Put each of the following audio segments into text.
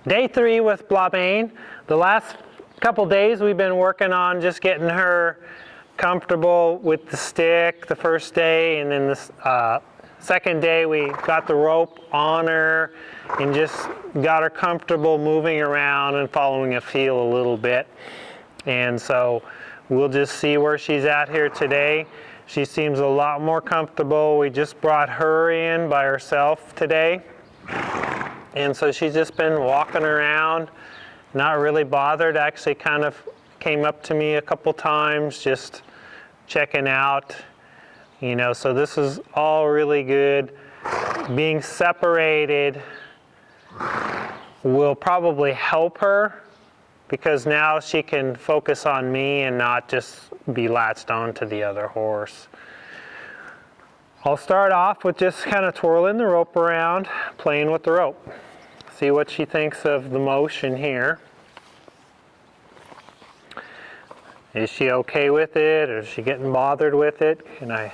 Day 3 with Blaubein. The last couple days we've been working on just getting her comfortable with the stick the first day, and then the second day we got the rope on her and just got her comfortable moving around and following a feel a little bit. And so we'll just see where she's at here today. She seems a lot more comfortable. We just brought her in by herself today. And so she's just been walking around, not really bothered. Actually kind of came up to me a couple times, just checking out, you know, so this is all really good. Being separated will probably help her because now she can focus on me and not just be latched on to the other horse. I'll start off with just kind of twirling the rope around, playing with the rope. See what she thinks of the motion here. Is she okay with it, or is she getting bothered with it? Can I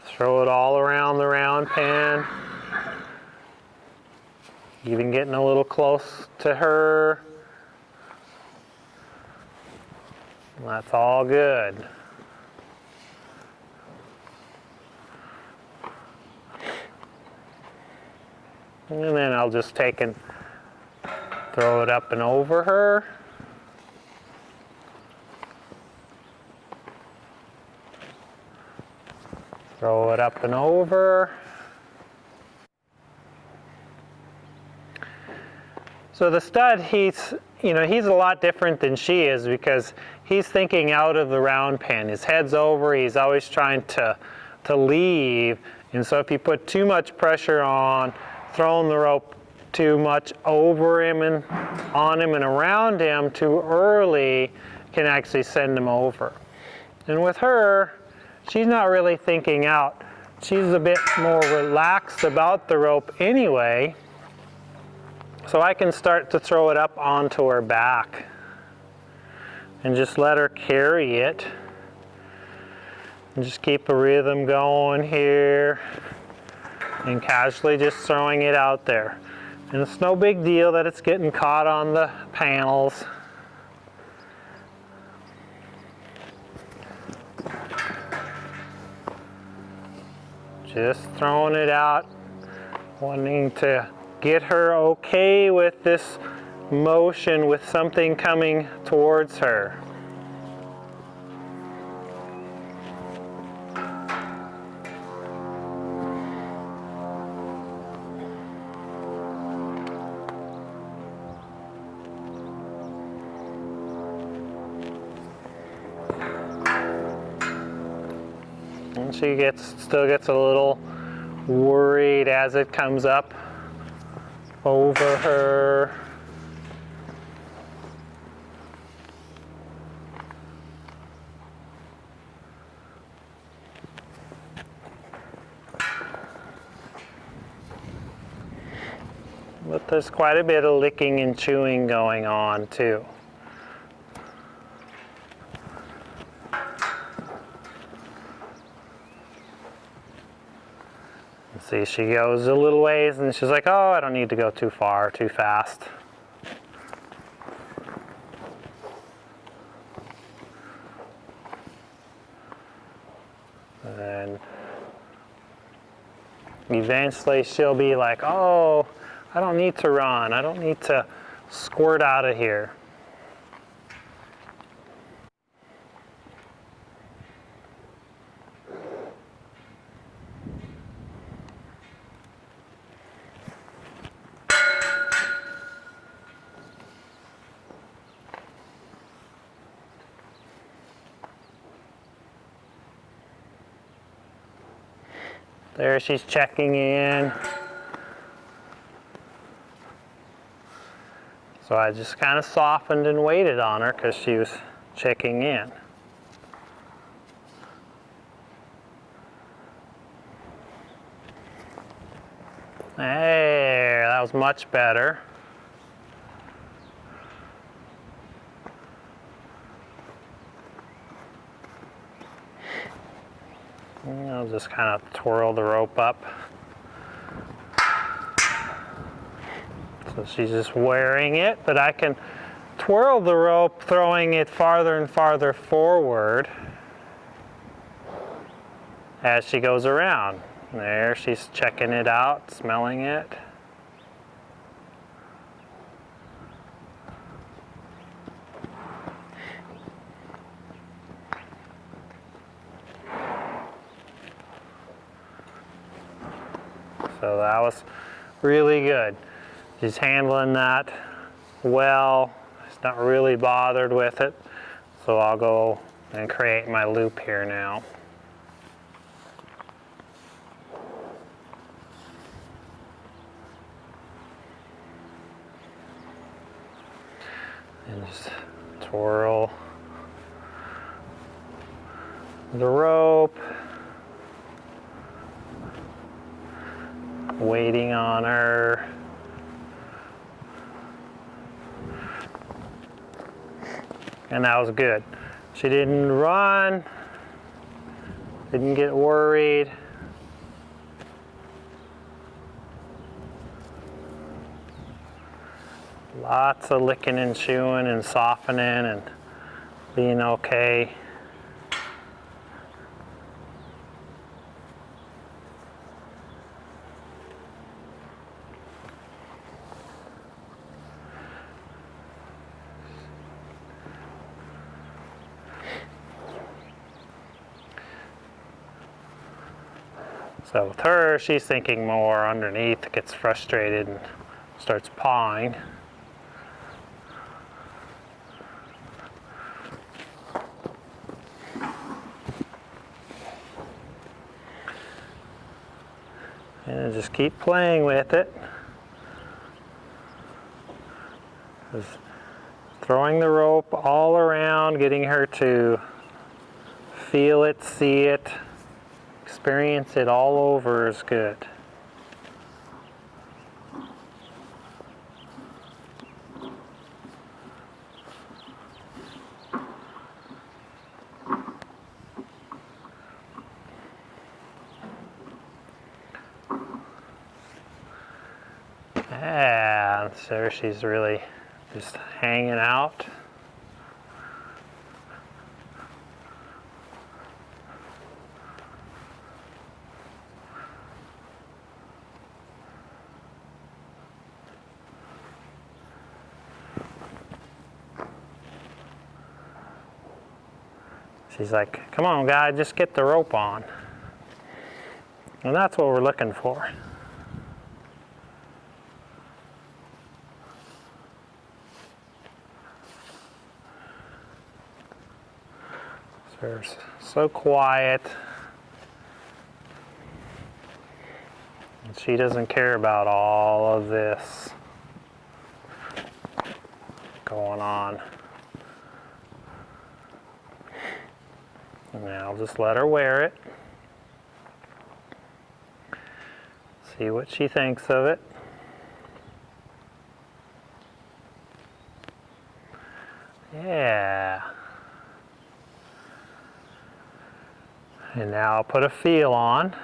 throw it all around the round pen? Even getting a little close to her. That's all good. And then I'll just take and throw it up and over her. Throw it up and over. So the stud, he's a lot different than she is because he's thinking out of the round pen. His head's over, he's always trying to leave. And so if you put too much pressure on, throwing the rope too much over him and on him and around him too early can actually send him over. And with her, she's not really thinking out. She's a bit more relaxed about the rope anyway. So I can start to throw it up onto her back and just let her carry it. And just keep a rhythm going here and casually just throwing it out there. And it's no big deal that it's getting caught on the panels. Just throwing it out, wanting to get her okay with this motion with something coming towards her. And she still gets a little worried as it comes up over her. But there's quite a bit of licking and chewing going on too. See, she goes a little ways and she's like, oh, I don't need to go too far, too fast. And then eventually she'll be like, oh, I don't need to run. I don't need to squirt out of here. There she's checking in. So I just kind of softened and waited on her because she was checking in. Hey, that was much better. I'll just kind of twirl the rope up. It's So she's just wearing it, but I can twirl the rope, throwing it farther and farther forward as she goes around. There, she's checking it out, smelling it. So that was really good. She's handling that well. She's not really bothered with it. So I'll go and create my loop here now. And just twirl the rope, waiting on her. And that was good. She didn't run, didn't get worried. Lots of licking and chewing and softening and being okay. So with her, she's thinking more underneath, gets frustrated and starts pawing. And just keep playing with it. Just throwing the rope all around, getting her to feel it, see it, experience it all over is good. And so she's really just hanging out. She's like, come on, guy, just get the rope on. And that's what we're looking for. They're so quiet. And she doesn't care about all of this going on. And now I'll just let her wear it. See what she thinks of it. Yeah. And now I'll put a feel on.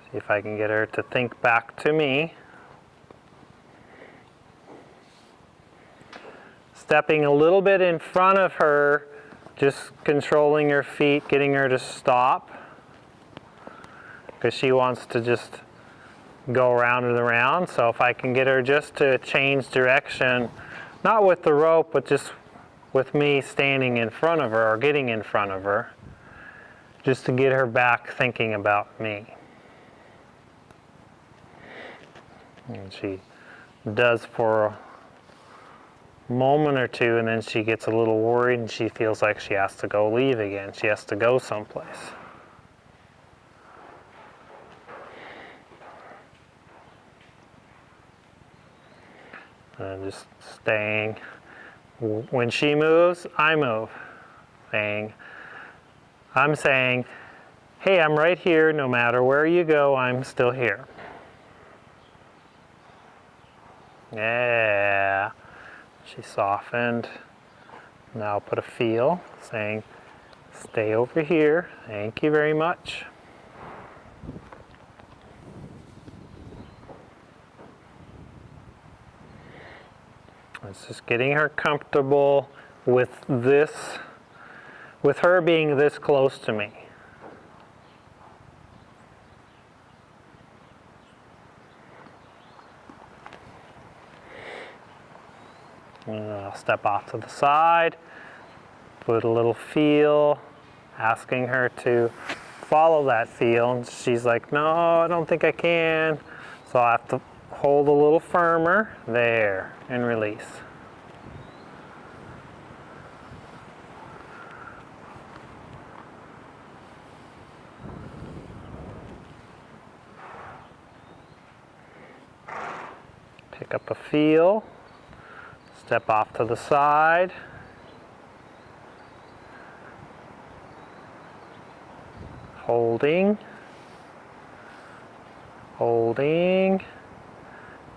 See if I can get her to think back to me. Stepping a little bit in front of her, just controlling her feet, getting her to stop. Because she wants to just go around and around. So if I can get her just to change direction, not with the rope, but just with me standing in front of her or getting in front of her, just to get her back thinking about me. And she does for a moment or two, and then she gets a little worried and she feels like she has to go leave again. She has to go someplace. And I'm just staying. When she moves, I move. I'm saying, hey, I'm right here. No matter where you go, I'm still here. Yeah. She softened. Now I'll put a feel, saying, stay over here. Thank you very much. It's just getting her comfortable with this, with her being this close to me. And I'll step off to the side, put a little feel, asking her to follow that feel. And she's like, no, I don't think I can. So I have to hold a little firmer there and release. Pick up a feel, step off to the side. Holding, holding.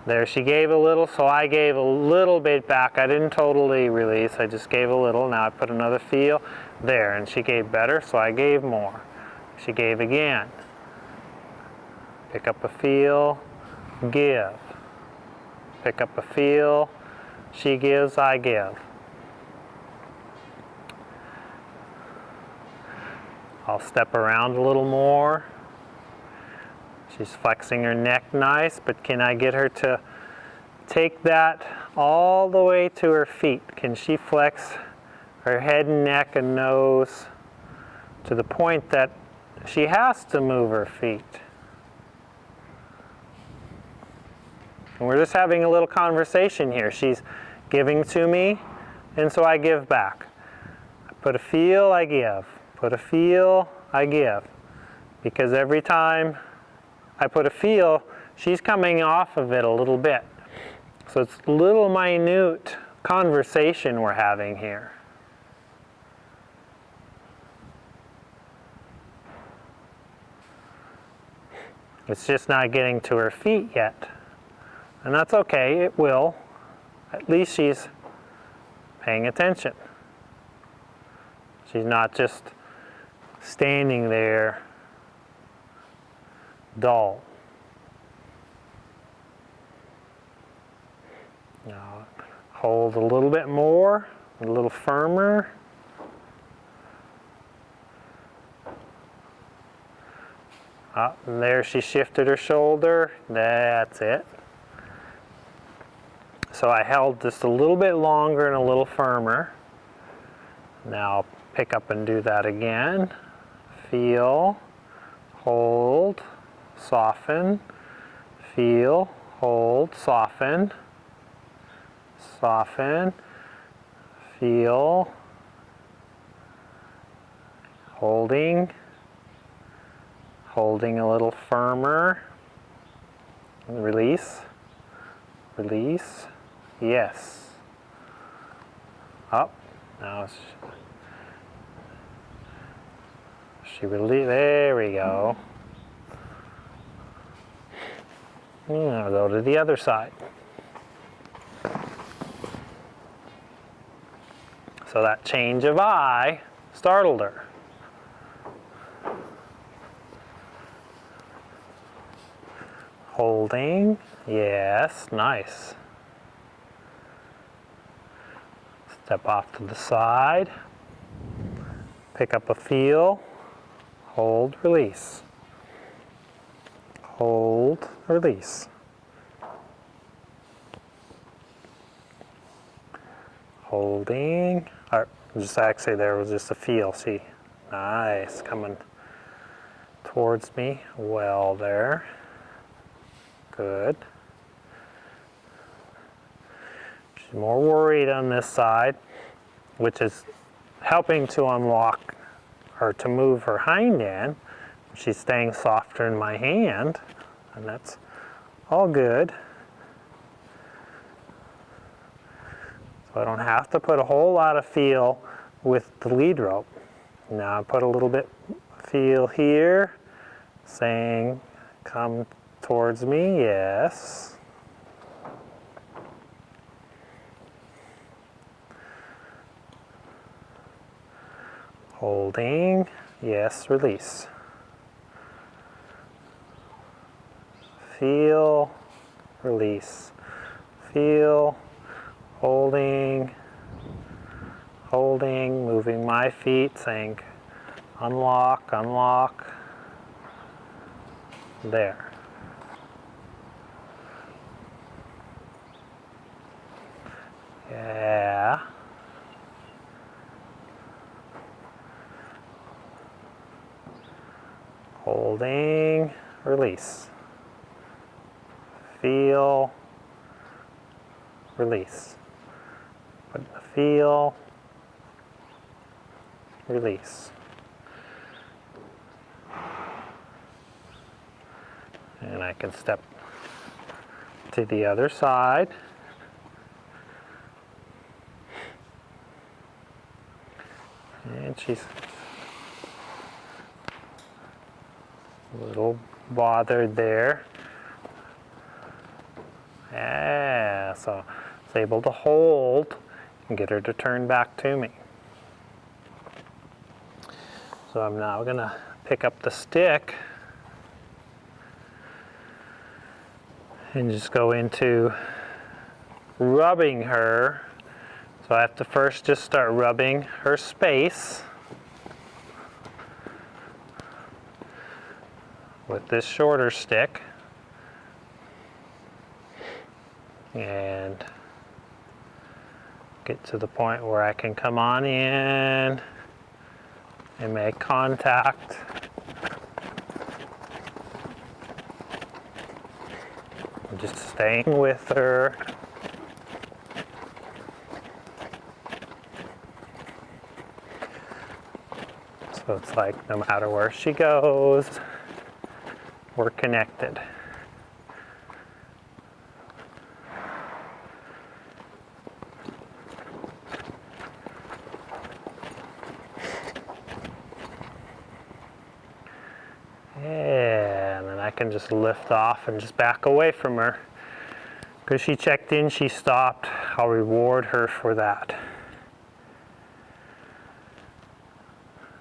There, she gave a little, so I gave a little bit back. I didn't totally release, I just gave a little. Now I put another feel there, and she gave better, so I gave more. She gave again. Pick up a feel, give. Pick up a feel, she gives, I give. I'll step around a little more. She's flexing her neck nice, but can I get her to take that all the way to her feet? Can she flex her head and neck and nose to the point that she has to move her feet? And we're just having a little conversation here. She's giving to me, and so I give back. I put a feel, I give. Put a feel, I give. Because every time I put a feel, she's coming off of it a little bit. So it's little minute conversation we're having here. It's just not getting to her feet yet. And that's okay, it will. At least she's paying attention. She's not just standing there dull. Now hold a little bit more, a little firmer. And there she shifted her shoulder. That's it. So I held just a little bit longer and a little firmer. Now pick up and do that again. Feel, hold, soften, feel, hold, soften, soften, feel, holding, holding a little firmer, release, release, yes, up, now she release, there we go. Now go to the other side. So that change of eye startled her. Holding, yes, nice. Step off to the side. Pick up a feel. Hold, release. Hold, release. Holding, or just actually there was just a feel, see, nice, coming towards me, well there, good. She's more worried on this side, which is helping to unlock or to move her hind end. She's staying softer in my hand, and that's all good. So I don't have to put a whole lot of feel with the lead rope. Now I put a little bit feel here, saying, come towards me, yes. Holding, yes, release. Feel, release. Feel, holding, holding, moving my feet, saying unlock, unlock, there. Yeah. Holding, release. Feel, release. Put the feel, release. And I can step to the other side. And she's a little bothered there. Yeah, so I was able to hold and get her to turn back to me. So I'm now going to pick up the stick and just go into rubbing her. So I have to first just start rubbing her space with this shorter stick. And get to the point where I can come on in and make contact. I'm just staying with her. So it's like no matter where she goes, we're connected. And then I can just lift off and just back away from her. Because she checked in, she stopped. I'll reward her for that.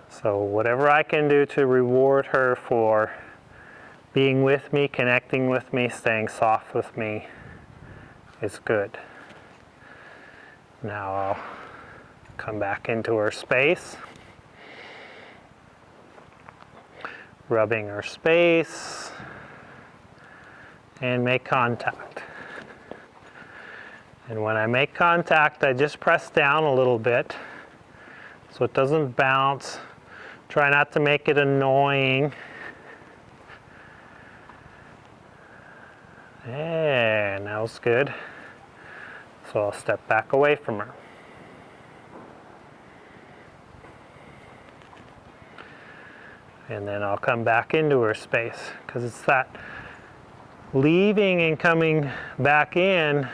So whatever I can do to reward her for being with me, connecting with me, staying soft with me is good. Now I'll come back into her space. Rubbing her space and make contact. And when I make contact, I just press down a little bit so it doesn't bounce. Try not to make it annoying. And that was good. So I'll step back away from her. And then I'll come back into her space, because it's that leaving and coming back in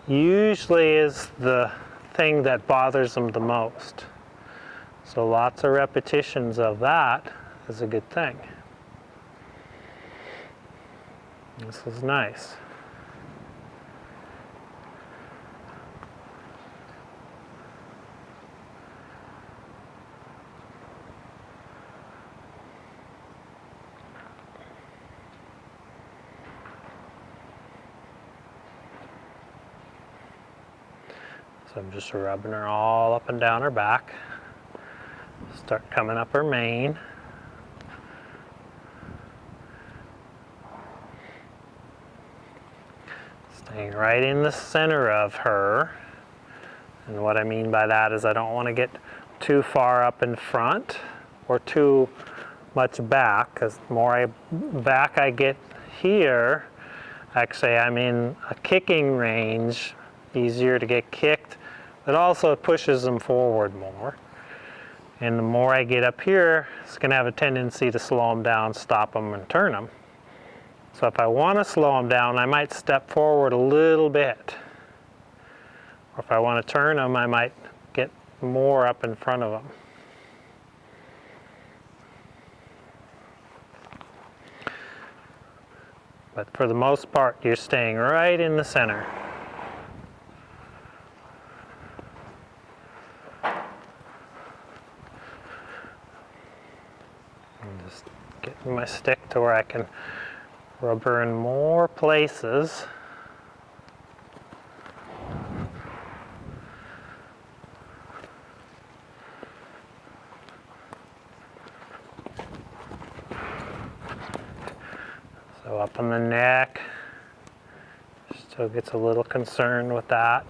usually is the thing that bothers them the most. So lots of repetitions of that is a good thing. This is nice. So I'm just rubbing her all up and down her back. Start coming up her mane. Staying right in the center of her. And what I mean by that is I don't want to get too far up in front or too much back, because the more back I get here, actually I'm in a kicking range, easier to get kicked, but also it pushes them forward more. And the more I get up here, it's going to have a tendency to slow them down, stop them, and turn them. So if I want to slow them down, I might step forward a little bit. Or if I want to turn them, I might get more up in front of them. But for the most part, you're staying right in the center. And just getting my stick to where I can rub her in more places. Up on the neck. Still gets a little concerned with that.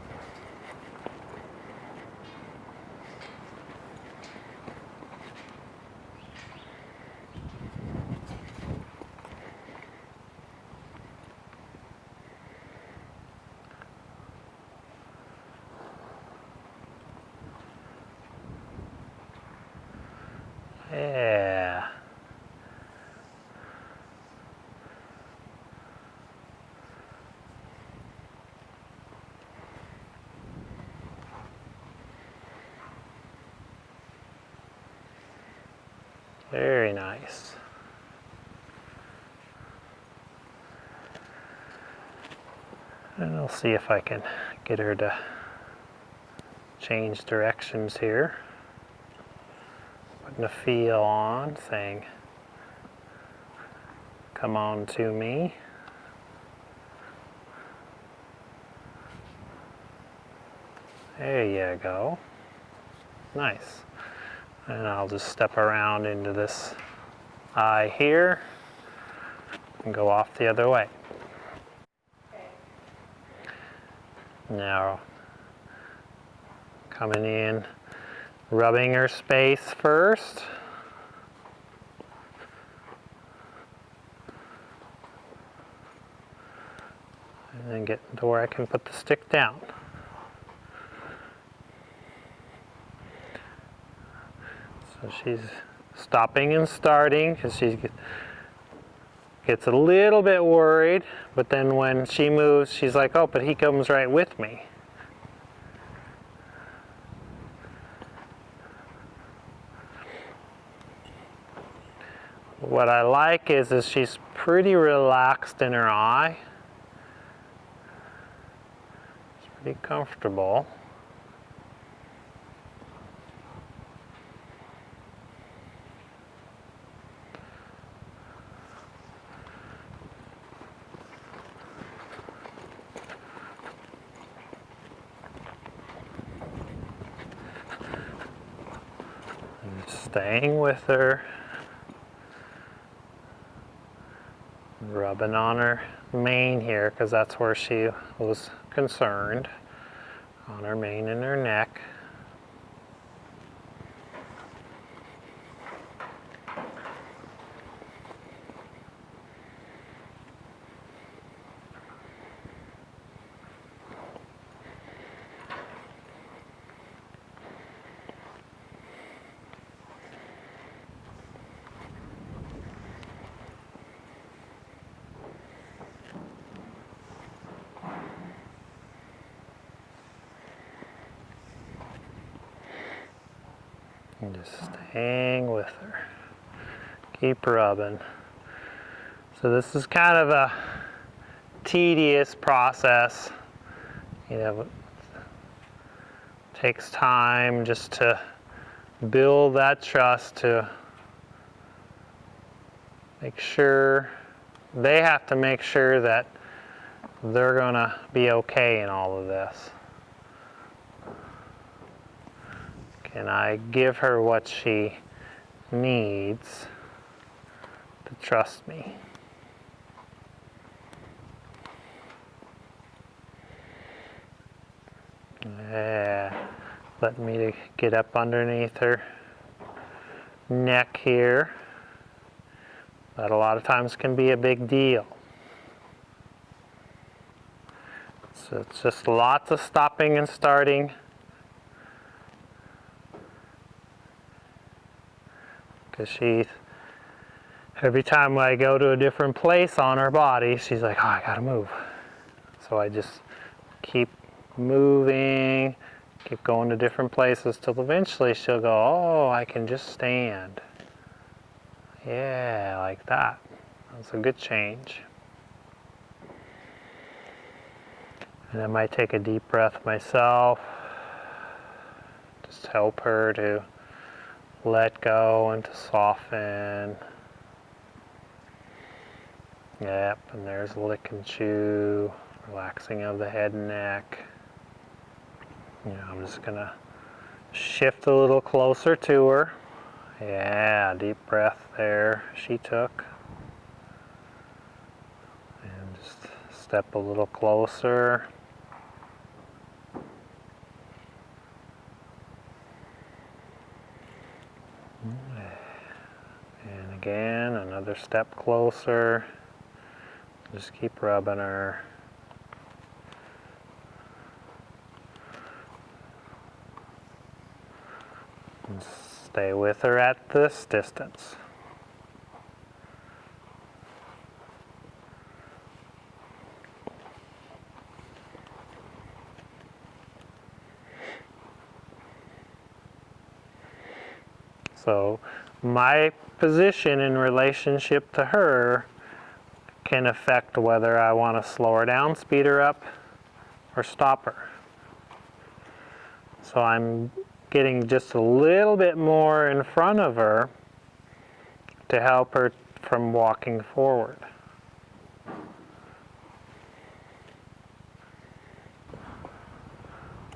Yeah. Very nice. And I'll see if I can get her to change directions here. Putting a feel on, saying, come on to me. There you go. Nice. And I'll just step around into this eye here and go off the other way. Now, coming in, rubbing her space first. And then get to where I can put the stick down. So she's stopping and starting because she gets a little bit worried, but then when she moves, she's like, oh, but he comes right with me. What I like is she's pretty relaxed in her eye. It's pretty comfortable. And staying with her. Rubbing on her mane here because that's where she was concerned, on her mane and her neck. And just staying with her. Keep rubbing. So this is kind of a tedious process. You know, it takes time just to build that trust, to make sure, they have to make sure that they're gonna be okay in all of this. Can I give her what she needs to trust me? Yeah, let me to get up underneath her neck here. That a lot of times can be a big deal. So it's just lots of stopping and starting. Because every time I go to a different place on her body, she's like, oh, I gotta move. So I just keep moving, keep going to different places till eventually she'll go, oh, I can just stand. Yeah, like that. That's a good change. And I might take a deep breath myself. Just help her to let go and to soften. Yep, and there's lick and chew, relaxing of the head and neck. You know, I'm just gonna shift a little closer to her. Yeah, deep breath there she took. Just step a little closer. And again, another step closer. Just keep rubbing her. And stay with her at this distance. So my position in relationship to her can affect whether I want to slow her down, speed her up, or stop her. So I'm getting just a little bit more in front of her to help her from walking forward.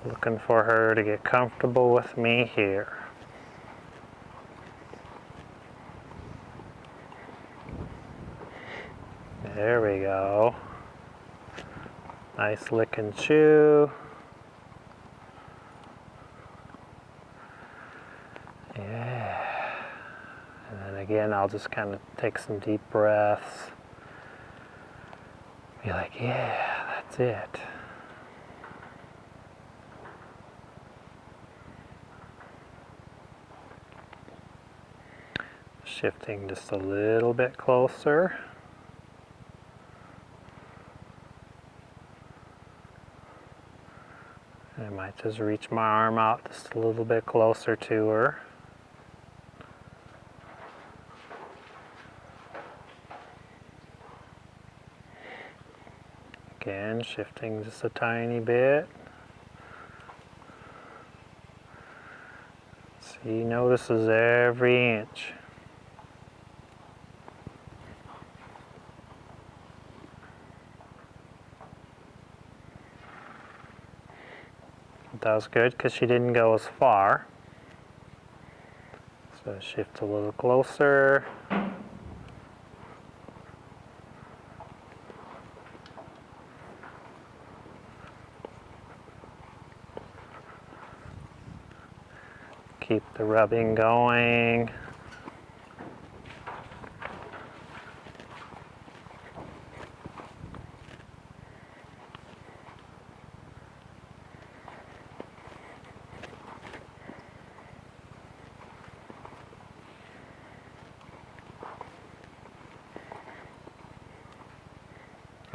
Looking for her to get comfortable with me here. There we go. Nice lick and chew. Yeah. And then again, I'll just kind of take some deep breaths. Be like, yeah, that's it. Shifting just a little bit closer. I might just reach my arm out just a little bit closer to her. Again, shifting just a tiny bit. She notices every inch. That was good because she didn't go as far. So shift a little closer. Keep the rubbing going.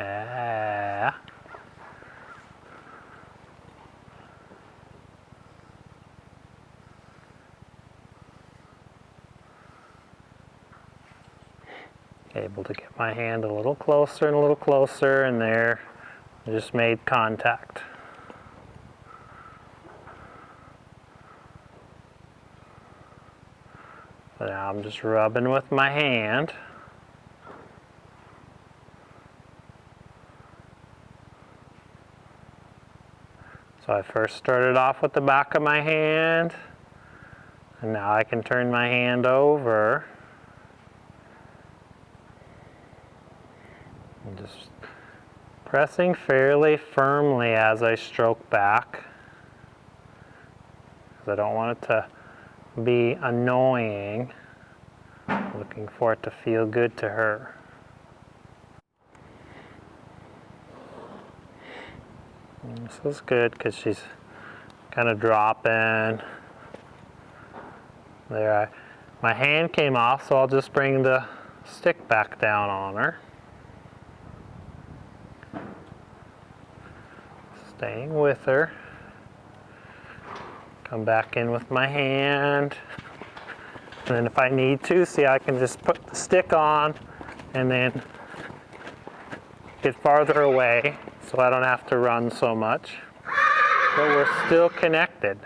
Ah. Able to get my hand a little closer and a little closer, and there, I just made contact. So now I'm just rubbing with my hand. So I first started off with the back of my hand, and now I can turn my hand over. And just pressing fairly firmly as I stroke back, because I don't want it to be annoying. I'm looking for it to feel good to her. And this is good because she's kind of dropping. There, my hand came off, so I'll just bring the stick back down on her. Staying with her. Come back in with my hand. And then if I need to, see, I can just put the stick on and then get farther away so I don't have to run so much. But we're still connected.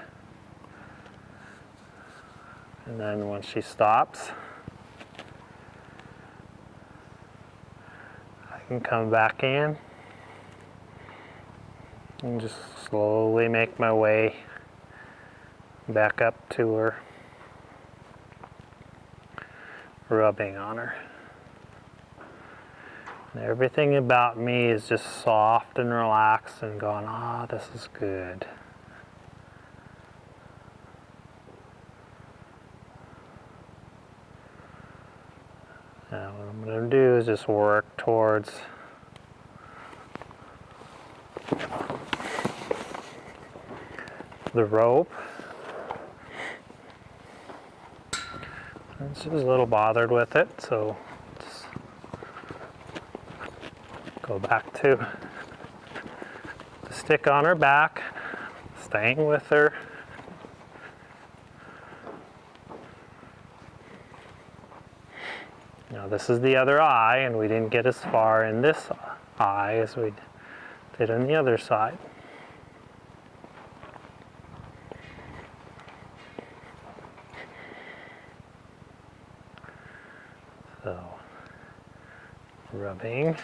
And then when she stops, I can come back in and just slowly make my way back up to her, rubbing on her. Everything about me is just soft and relaxed and going, ah, this is good. Now what I'm going to do is just work towards the rope. And she's a little bothered with it, so let's go back to the stick on her back, staying with her. Now this is the other eye, and we didn't get as far in this eye as we did on the other side. So, rubbing.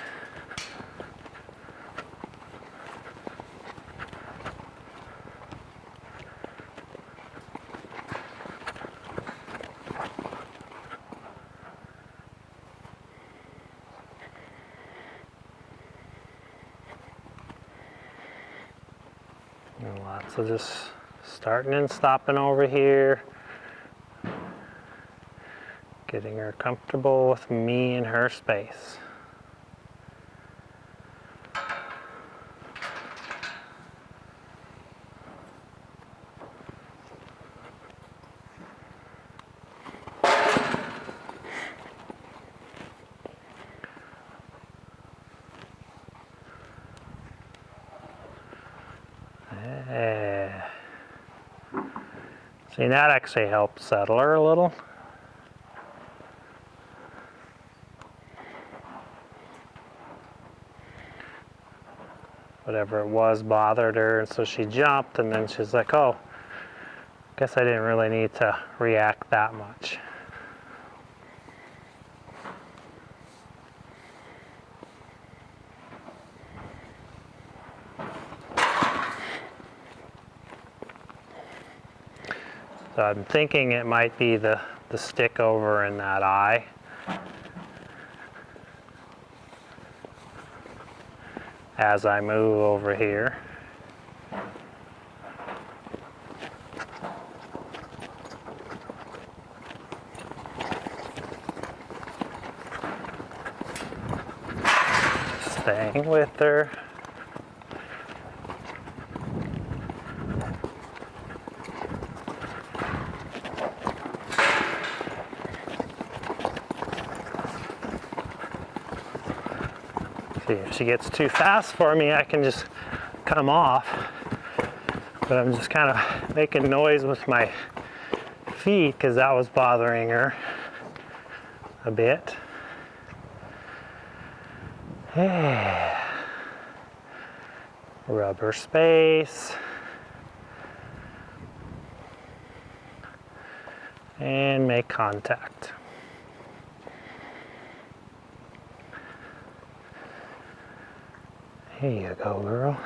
And lots of just starting and stopping over here. Getting her comfortable with me and her space. See, that actually helps settle her a little. Whatever it was bothered her, and so she jumped, and then she's like, oh, guess I didn't really need to react that much. So I'm thinking it might be the stick over in that eye. As I move over here. Staying with her. See, if she gets too fast for me, I can just come off. But I'm just kind of making noise with my feet because that was bothering her a bit. Yeah. Rubber space. And make contact. Here you go, girl.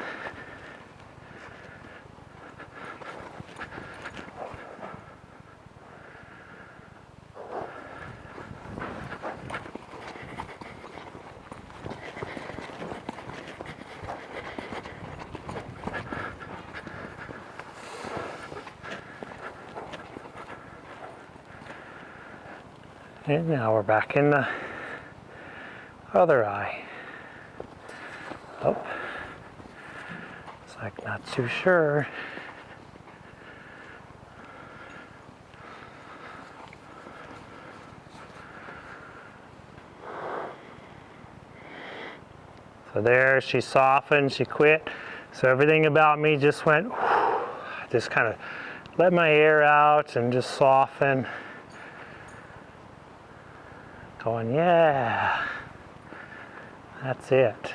And now we're back in the other eye. Oh, it's like not too sure. So there, she softened, she quit. So everything about me just went, whew. I just kind of let my air out and just soften. Going, yeah, that's it.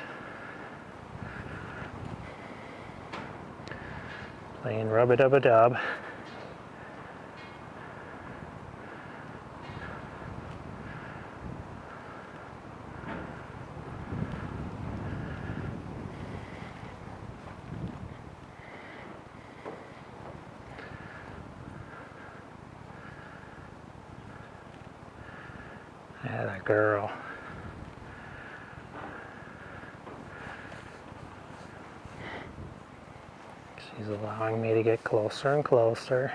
Playing rub-a-dub-a-dub. Yeah, that girl. She's allowing me to get closer and closer.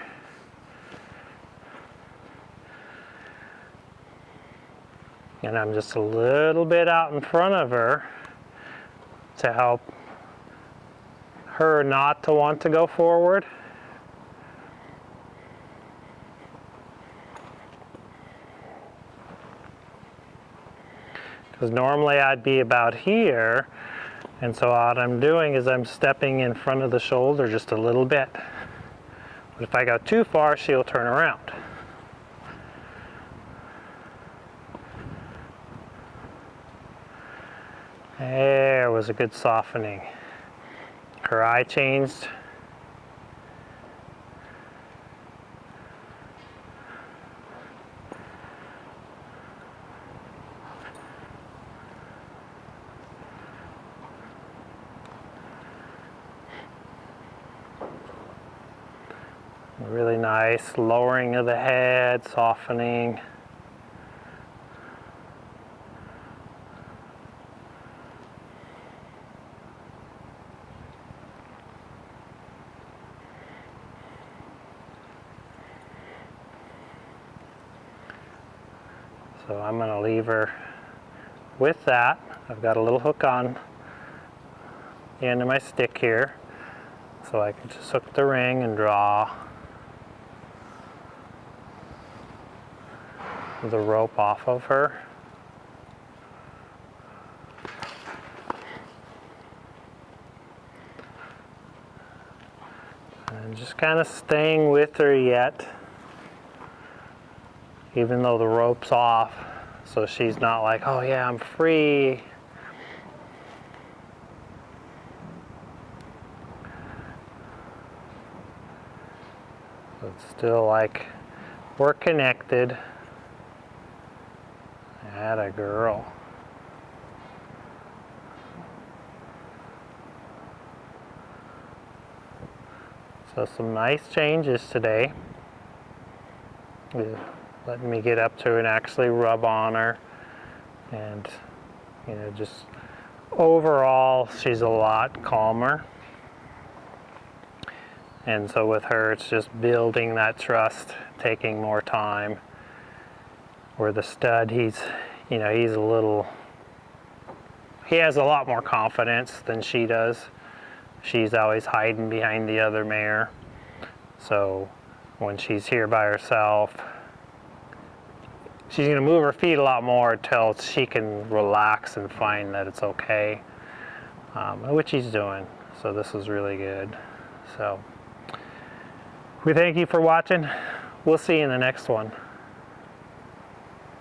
And I'm just a little bit out in front of her to help her not to want to go forward. Because normally I'd be about here, and so what I'm doing is I'm stepping in front of the shoulder just a little bit. But if I go too far, she'll turn around. There was a good softening. Her eye changed. Really nice lowering of the head, softening. So I'm going to leave her with that. I've got a little hook on the end of my stick here, so I can just hook the ring and draw the rope off of her. And just kind of staying with her yet, even though the rope's off, so she's not like, oh yeah, I'm free. So it's still like we're connected. Atta girl. So some nice changes today. Letting me get up to her and actually rub on her. And, you know, just overall, she's a lot calmer. And so with her, it's just building that trust, taking more time. Where the stud, he's a little, he has a lot more confidence than she does. She's always hiding behind the other mare. So when she's here by herself, she's going to move her feet a lot more until she can relax and find that it's okay, which he's doing. So this is really good. So we thank you for watching. We'll see you in the next one.